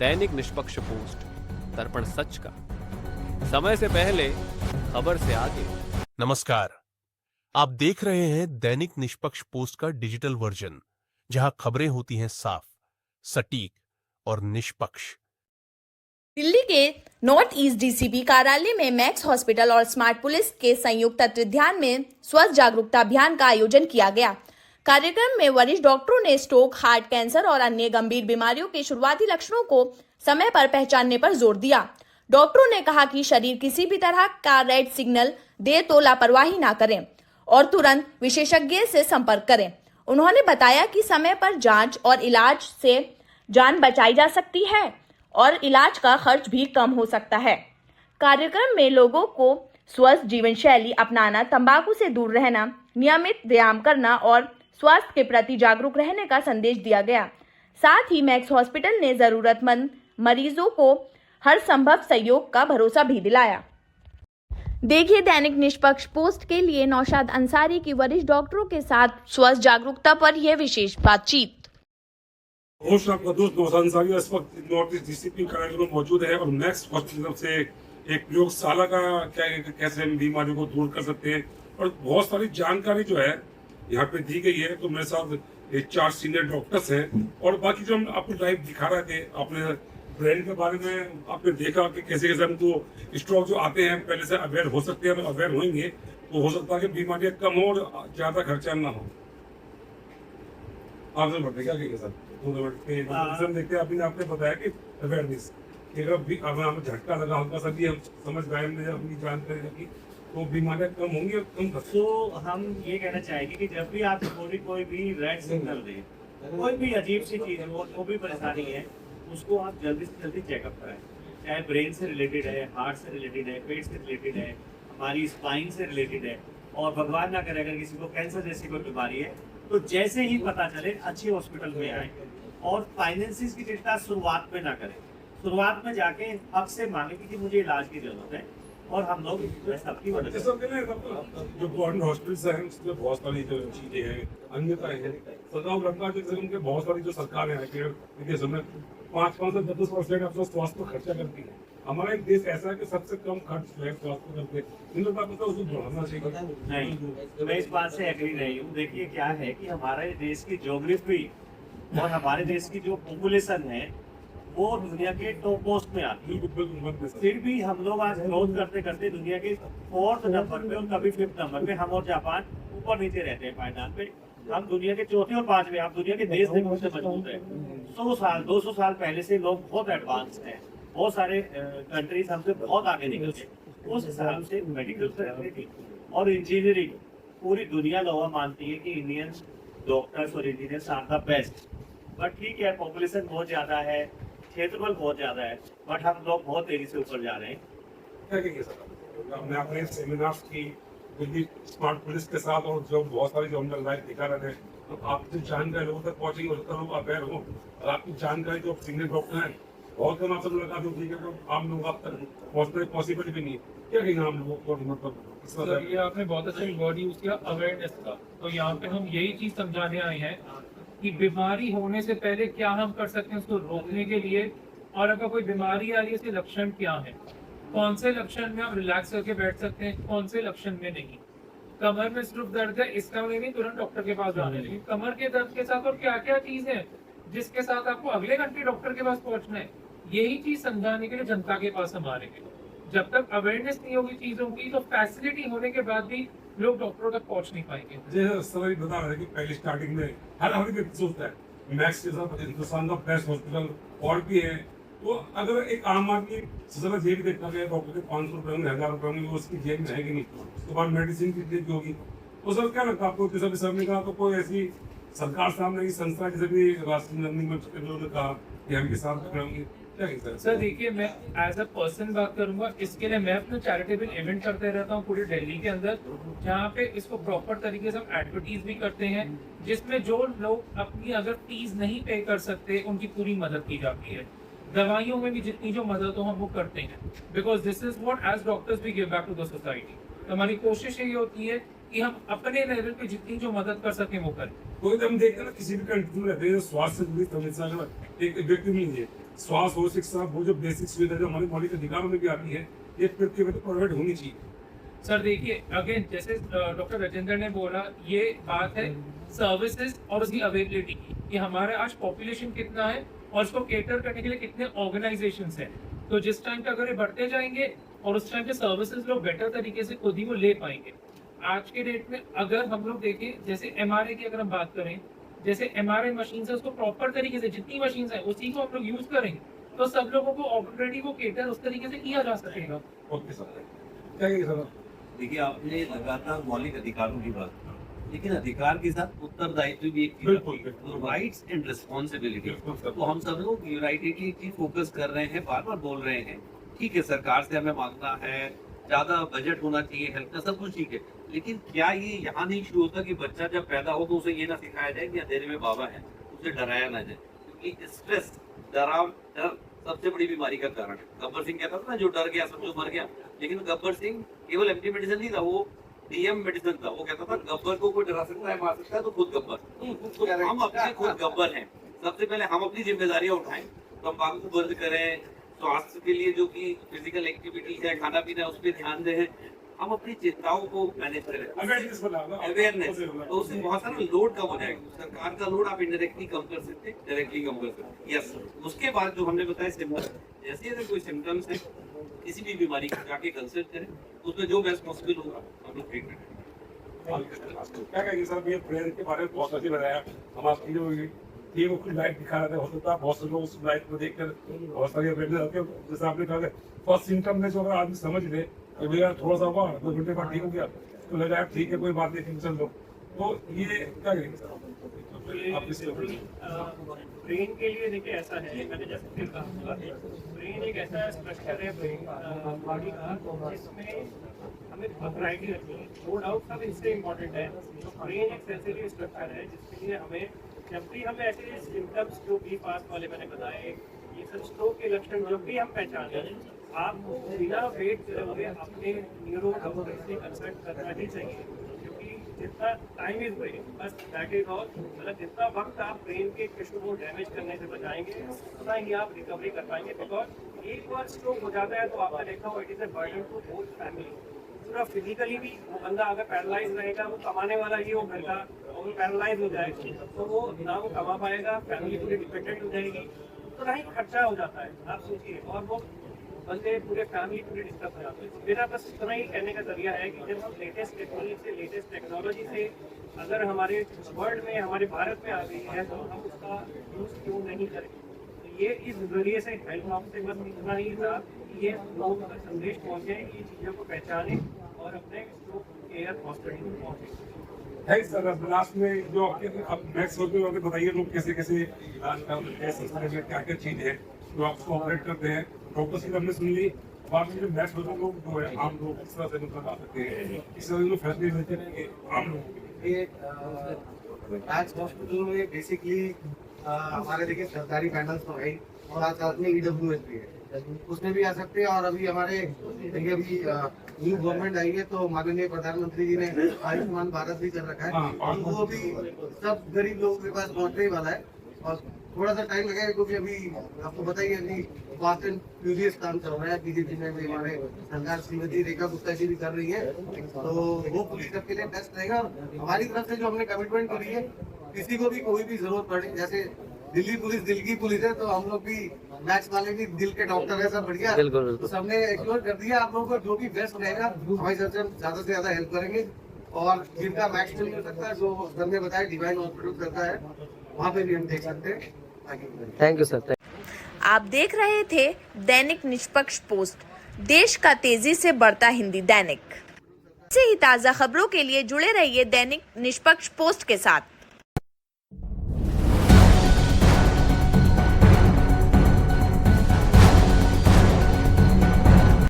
दैनिक निष्पक्ष पोस्ट, दर्पण सच का, समय से पहले, खबर से आगे। नमस्कार, आप देख रहे हैं दैनिक निष्पक्ष पोस्ट का डिजिटल वर्जन, जहां खबरें होती हैं साफ, सटीक और निष्पक्ष। दिल्ली के नॉर्थ ईस्ट डीसीपी कार्यालय में मैक्स हॉस्पिटल और स्मार्ट पुलिस के संयुक्त तत्वावधान में स्वास्थ्य जागरूकता अभियान का आयोजन किया गया। कार्यक्रम में वरिष्ठ डॉक्टरों ने स्ट्रोक, हार्ट कैंसर और अन्य गंभीर बीमारियों के शुरुआती लक्षणों को समय पर पहचानने पर जोर दिया। डॉक्टरों ने कहा कि शरीर किसी भी तरह का रेड सिग्नल दे तो लापरवाही ना करें और तुरंत विशेषज्ञ से संपर्क करें। उन्होंने बताया कि समय पर जांच और इलाज से जान बचाई जा सकती है और इलाज का खर्च भी कम हो सकता है। कार्यक्रम में लोगों को स्वस्थ जीवन शैली अपनाना, तंबाकू से दूर रहना, नियमित व्यायाम करना और स्वास्थ्य के प्रति जागरूक रहने का संदेश दिया गया। साथ ही मैक्स हॉस्पिटल ने जरूरतमंद मरीजों को हर संभव सहयोग का भरोसा भी दिलाया। देखिए दैनिक निष्पक्ष पोस्ट के लिए नौशाद अंसारी की वरिष्ठ डॉक्टरों के साथ स्वास्थ्य जागरूकता पर यह विशेष बातचीत। होस्ट आपका दोस्त नौशाद अंसारी इस वक्त नॉर्थ ईस्ट डीसीपी कार्यालय में मौजूद है और मैक्स हॉस्पिटल से एक प्रयोगशाला का कैसे हम बीमारियों को दूर कर सकते हैं और बहुत सारी जानकारी जो है यहाँ पे दी गई है। तो मेरे साथ 4 सीनियर डॉक्टर्स हैं और बाकी जो हम आपको लाइव दिखा रहे थे, अपने ब्रेन के बारे में आपने देखा कि कैसे कैसे हमको स्ट्रोक जो आते हैं पहले से अवेयर हो सकते हैं। अवेयर होंगे तो हो सकता है कि बीमारियां कम हो और ज्यादा खर्चा ना हो। आपसे बताइए क्या कहिए सर? देखते हैं अभी आपने बताया कि अवेयरनेस अगर हमें झटका लगा हल्का सा भी हम समझ गए, हमने अपनी जानकारी रखी तो बीमारियां कम होंगी और कम। तो हम ये कहना चाहेंगे कि जब भी आप कोई भी रेड सिग्नल दे, कोई भी अजीब सी चीज हो, जो भी परेशानी है, उसको आप जल्दी से जल्दी चेकअप कराएं। चाहे ब्रेन से रिलेटेड है, हार्ट से रिलेटेड है, पेट से रिलेटेड है, हमारी स्पाइन से रिलेटेड है, और भगवान ना करे अगर किसी को कैंसर जैसी कोई बीमारी है तो जैसे ही पता चले अच्छी हॉस्पिटल में आए और फाइनेंसिस की चिंता शुरुआत में ना करें। शुरुआत में जाके हक से मांगे कि मुझे इलाज की जरूरत है और हम लोग सबकी मदद जो गवर्नमेंट हॉस्पिटल्स हैं उसमें बहुत सारी जो चीजें हैं, अन्यता है सदाव रखना जैसे उनके बहुत सारी जो सरकार है कि समय 5 से 10% अपना स्वास्थ्य पर खर्चा करती है। हमारा एक देश ऐसा है कि सबसे कम खर्च जो है स्वास्थ्य करते इन लोगों का उसको बढ़ाना चाहिए। नहीं, मैं इस बात से एग्री नहीं हूँ। देखिए क्या है कि हमारे देश की ज्योग्राफी और हमारे देश की जो पॉपुलेशन है वो दुनिया के टॉप मोस्ट में आती है। फिर भी हम लोग आज ग्रोथ करते करते दुनिया के 4th नंबर पे और कभी 5th नंबर पे हम और जापान ऊपर नीचे रहते हैं पायदान पे। हम दुनिया के 4थे और 5वें, आप दुनिया के देश देखने से मजबूत है। 100 साल 200 साल पहले से लोग बहुत एडवांस हैं। बहुत सारे कंट्रीज हमसे बहुत आगे निकल गए। उस हिसाब से मेडिकल फैसिलिटी और इंजीनियरिंग पूरी दुनिया लोग मानती है कि इंडियन डॉक्टर्स और engineers are the best. But ठीक है, पॉपुलेशन बहुत ज्यादा है, क्षेत्रफल बहुत ज्यादा है, बट हम लोग बहुत तेजी से ऊपर जा रहे हैं। क्या कहिए सर? हमने अपने सेमिनार्स की दिल्ली स्मार्ट पुलिस के साथ और जो बहुत सारी जो हमने लाइव दिखा रहे थे, तो आपकी जानकारी लोगों तक पहुंचेगी और लोग अवेयर हो और आपकी जानकारी जो सीनियर डॉक्टर हैं बहुत कम आपसे मुलाकात होती है तो आम लोग आप तक पहुंचने पॉसिबल भी नहीं है। क्या कहेंगे हम लोगों को? मतलब सर ये आपने बहुत अच्छा वर्ड यूज किया, अवेयरनेस का। तो यहाँ पे हम यही चीज समझाने आए हैं कि बीमारी होने से पहले क्या हम कर सकते हैं उसको रोकने के लिए, और अगर कोई बीमारी आ रही है इसके लक्षण क्या है, कौन से लक्षण में आप रिलैक्स करके बैठ सकते हैं, कौन से लक्षण में नहीं। कमर में सिर्फ दर्द है इसका मतलब नहीं तुरंत डॉक्टर के पास जाने लगे। कमर के दर्द के साथ और क्या क्या चीज है जिसके साथ आपको अगले घंटे डॉक्टर के पास पहुंचना है, यही चीज समझाने के लिए जनता के पास हम आ रहे हैं। जब तक अवेयरनेस नहीं होगी चीजों की तो फैसिलिटी होने के बाद भी लोग डॉक्टरों तक पहुंच नहीं पाएंगे। जैसे बता रहे कि पहले स्टार्टिंग में हर व्यक्ति सोचता है मैक्स के साथ हिंदुस्तान का बेस्ट हॉस्पिटल और भी है। तो अगर एक आम आदमी सबसे जेब देखना गया डॉक्टर के 500 रुपए में 1000 रुपए में, वो उसकी जेब में है कि नहीं, तो बाद मेडिसिन की जेब होगी। तो सर क्या लगता है आपको? जैसा भी सर ने कहा तो कोई ऐसी सरकार सामने की संस्था जैसे भी राष्ट्रीय लर्निंग में कहा कि हम के साथ करेंगे, सर देखिए मैं एज अ पर्सन बात करूंगा, इसके लिए मैं अपना चैरिटेबल इवेंट करते रहता हूँ पूरे दिल्ली के अंदर, जहाँ पे इसको प्रॉपर तरीके से हम एडवर्टीज भी करते हैं, जिसमें जो लोग अपनी अगर फीस नहीं पे कर सकते उनकी पूरी मदद की जाती है। दवाइयों में भी जितनी जो मदद हो हम वो करते हैं, because this is what as doctors we give back to the society. तो हमारी कोशिश यही होती है कि हम अपने लेवल पे जितनी जो मदद कर सकें वो करें। कोई तो हम देखते हैं ना किसी भी कंट्री में रहते हैं, स्वास्थ्य से जुड़ी समस्या अगर एक व्यक्ति में है, स्वास्थ्य हो, शिक्षा वो जो बेसिक सुविधा जो हमारे मौलिक अधिकारों में भी आती है, एक व्यक्ति में तो प्रोवाइड होनी चाहिए। सर देखिए अगेन जैसे डॉक्टर राजेंद्र ने बोला, ये बात है सर्विसेज और उसकी अवेलेबिलिटी की कि हमारे आज पॉपुलेशन कितना है और उसको केटर करने के लिए कितने ऑर्गेनाइजेशंस हैं। तो जिस टाइम पे अगर ये बढ़ते जाएंगे और उस टाइम पे सर्विसेज लोग बेटर तरीके से खुद ही वो ले पाएंगे। आज के डेट में अगर हम लोग देखें, जैसे एमआरआई की अगर हम बात करें, जैसे एमआरआई मशीन है उसको प्रॉपर तरीके से जितनी मशीन है उसी को हम लोग यूज करेंगे तो सब लोगों को ऑलरेडी वो केटर उस तरीके से किया जा सकेगा। ओके सर, क्या कहेंगे सर? देखिए आपने लगातार मौलिक अधिकारों की बात की, लेकिन अधिकार के साथ उत्तरदायित्व भी एक चीज बिल्कुल, है। बिल्कुल। तो राइट्स एंड रिस्पॉन्सिबिलिटी, बिल्कुल सर। तो हम सब लोग यूनाइटेडली चीज फोकस कर रहे हैं, बार बार बोल रहे हैं। ठीक है, सरकार से हमें मांगना है, ज्यादा बजट होना चाहिए हेल्थ का, सब कुछ ठीक है, लेकिन क्या ये यहाँ नहीं शुरू होता कि बच्चा जब पैदा हो तो उसे ये ना सिखाया जाए कि अंधेरे में बाबा है, उसे डराया ना जाए? क्योंकि स्ट्रेस, डर सबसे बड़ी बीमारी का कारण है। गब्बर सिंह कहता था ना, जो डर गया समझो मर गया। लेकिन गब्बर सिंह केवल एंटी मेडिसिन नहीं था, वो डीएम मेडिसिन था। वो कहता था गब्बर को कोई डरा सकता है, मार सकता है तो खुद गब्बर। तो हम अपने खुद गब्बर हैं। सबसे पहले हम अपनी जिम्मेदारियां उठाएं, तंबाकू बंद करें, स्वास्थ्य के लिए जो कि फिजिकल एक्टिविटी है, खाना पीना है, उस पर ध्यान दें, हम अपनी चिंताओं को मैनेज करें, अवेयरनेस। तो उससे बहुत सारा लोड कम हो जाएगा। सरकार का लोड आप इनडायरेक्टली कम कर सकते हैं, डायरेक्टली कम कर सकते हैं। यस, उसके बाद जो हमने बताया सिम्टम्स, जैसे अगर कोई सिम्टम्स है किसी भी बीमारी का, जाके कंसल्ट करें, उसमें जो बेस्ट पॉसिबल होगा हम लोग ट्रीटमेंट करें। क्या कहेंगे सर? ये प्रेयर के बारे में बहुत अच्छी बताया। हम आपकी जो ये वो कुछ लाइट दिखा रहे थे, हो सकता है बहुत से लोग उस लाइट को देखकर बहुत सारी अवेयरनेस होती है। जैसे आपने कहा फर्स्ट सिम्टम में जो अगर आदमी समझ ले कि भैया थोड़ा सा हुआ 2 घंटे बाद ठीक हो गया, तो लगा यार ठीक है कोई बात नहीं, टेंशन लो। तो ये क्या कहेंगे सर आप इसके ब्रेन के लिए देखिए ऐसा है, मैंने जैसे फिर कहा, ब्रेन एक ऐसा स्ट्रक्चर है ब्रेन बॉडी का जिसमें हमें वैरायटी रखनी है। नो डाउट सब इससे इम्पोर्टेंट है। तो ब्रेन एक सेंसिटिव स्ट्रक्चर है जिसके लिए हमें जब भी हमें ऐसे सिम्टम्स जो भी पास वाले मैंने बताए, ये सब स्ट्रोक के लक्षण जब भी हम पहचाने, आपको बिना वेट करे हुए अपने न्यूरो डॉक्टर से कंसल्ट करना ही चाहिए। क्योंकि जितना टाइम इज ब्रेन, बस दैट इज ऑल। मतलब जितना वक्त आप ब्रेन के टिश्यू को डैमेज करने से बचाएंगे उतना ही आप रिकवरी कर पाएंगे। बिकॉज एक बार स्ट्रोक हो जाता है तो आपने देखा हो, it is a burden to whole family. पूरा फिजिकली भी वो बंदा अगर पैरालाइज रहेगा, वो कमाने वाला ही हो घर का, और वो पैरालाइज हो जाए तो वो ना वो कमा पाएगा, फैमिली पूरी डिपेंडेंट हो जाएगी, तो ना ही खर्चा हो जाता है। आप सोचिए, और वो बंदे पूरे फैमिली पूरी डिस्टर्ब हो जाती है। मेरा बस इतना ही कहने का जरिया है कि जब हम लेटेस्ट टेक्नोलॉजी से, लेटेस्ट टेक्नोलॉजी से अगर हमारे वर्ल्ड में, हमारे भारत में आ गई है, तो हम उसका यूज क्यों नहीं करें? तो ये इस जरिए से हेल्थ ऑफ से बस इतना ही था कि ये लोगों तक संदेश पहुँचे, ये चीज़ों को पहचाने और अपने स्ट्रोक केयर हॉस्पिटल में पहुँचे। Thanks sir. लास्ट में जो अब मैक्स होते हैं बताइए लोग कैसे कैसे इलाज कैसे क्या क्या चीज़ है जो आपको ऑपरेट करते हैं। डॉक्टर की हमने सुन ली, बाद में जो मैक्स होते लोग जो है आम लोग किस तरह से मतलब आ सकते हैं, इस तरह से फैसिलिटी मिलती है आम लोगों को। ये मैक्स हॉस्पिटल में बेसिकली हमारे देखिए सरकारी पैनल्स तो है और आज साथ में EWS भी है, उसमें भी आ सकते हैं। और अभी हमारे देखिए अभी न्यू गवर्नमेंट आई है तो माननीय प्रधानमंत्री जी ने आयुष्मान भारत भी कर रखा है, और वो भी सब गरीब लोगों के पास पहुंचने वाला है। और थोड़ा सा टाइम लगेगा क्योंकि अभी आपको बताइए अभी फास्ट एंड फ्यूरियस काम चल रहा है। बीजेपी में भी हमारे सरकार श्रीमती रेखा गुप्ता जी भी कर रही है, तो वो पुलिस सबके लिए बेस्ट रहेगा। हमारी तरफ से जो हमने कमिटमेंट करी है, किसी को भी कोई भी जरूरत पड़े, जैसे दिल्ली पुलिस दिल की पुलिस है, तो हम लोग भी मैक्स वाले भी दिल के डॉक्टर है, सब बढ़िया। तो सबने एक्सप्लोर कर दिया, आप लोगों को जो भी बेस्ट रहेगा हमारी तरफ से ज्यादा से ज्यादा हेल्प करेंगे। और जिनका मैक्स मिल सकता है, जो सर ने बताया डिवाइन हॉस्पिटल करता है, वहाँ पे भी हम देख सकते हैं। Thank you sir. आप देख रहे थे दैनिक निष्पक्ष पोस्ट, देश का तेजी से बढ़ता हिंदी दैनिक। ऐसे ही ताज़ा खबरों के लिए जुड़े रहिए दैनिक निष्पक्ष पोस्ट के साथ।